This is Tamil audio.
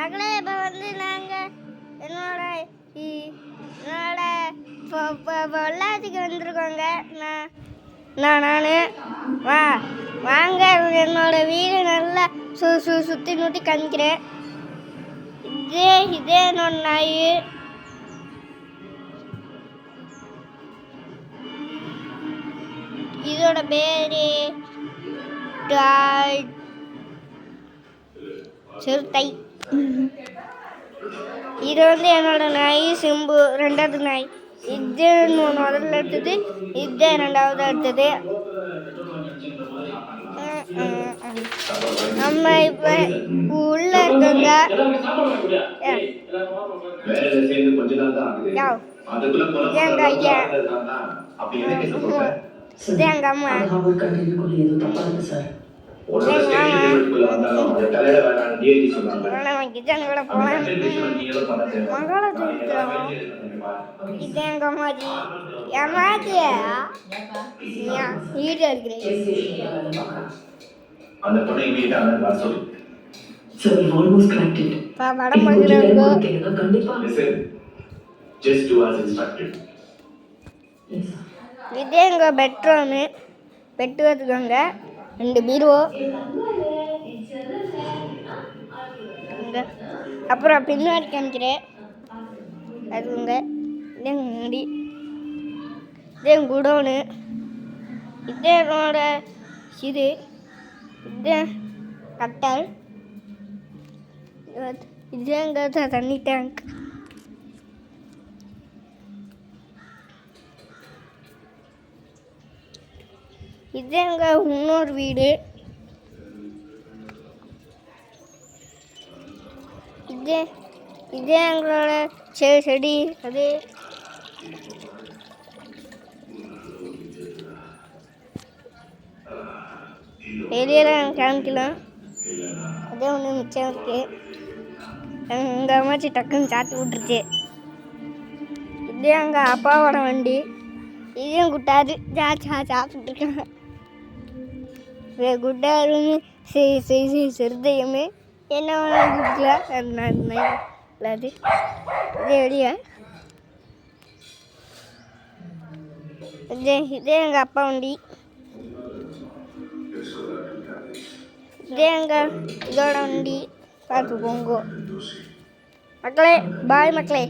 மகளே இப்போ வந்து நாங்கள் என்னோட பொள்ளாச்சிக்கு வந்திருக்கோங்க. நான் வாங்க என்னோட வீடு நல்லா சுற்றி நூற்றி காமிக்கிறேன். இதே என்னோட நாய். இதோட பேரு சிறுத்தை. இது வந்து என்னோட நாய் சிம்பு, ரெண்டாவது நாய். இது முதல்ல எடுத்தது, இது ரெண்டாவது எடுத்தது. நம்ம இப்ப உள்ள இருக்கோங்க. எங்க ஐயா, இது எங்க அம்மா, கிச்சன் கூட போலாம். இது எங்க அம்மாஜி. அம்மாஜியா வீடு இருக்கிறேன். படம் இது எங்க பெட்ரூமு. பெட்டு வச்சுக்கோங்க, 2 பீரோ. அப்புறம் பின்னாடி காமிக்கிறேன். அதுங்க முடி. இதே குடோனு. இதே என்னோட இது கட்டல். இது எங்க தண்ணி டேங்க். இது எங்க இன்னொரு வீடு. இது எங்களோட செடி. அது வெளியெல்லாம் காமிக்கலாம். அதே ஒன்று மிச்சம் இருக்கு. எங்கள் அம்மாச்சி டக்குன்னு சாத்தி விட்டுருச்சு. இது எங்கள் அப்பாவோட வண்டி. இதையும் குட்டாரு சாப்பிட்டுருக்காங்க. குட்டாருன்னு சிறுதையுமே என்ன வேணாலும் குடிக்கலாம். அது வெளியே இதே எங்கள் அப்பா வண்டி. இதோட வண்டி பார்த்து போங்க மக்களே. பாய் மக்களே.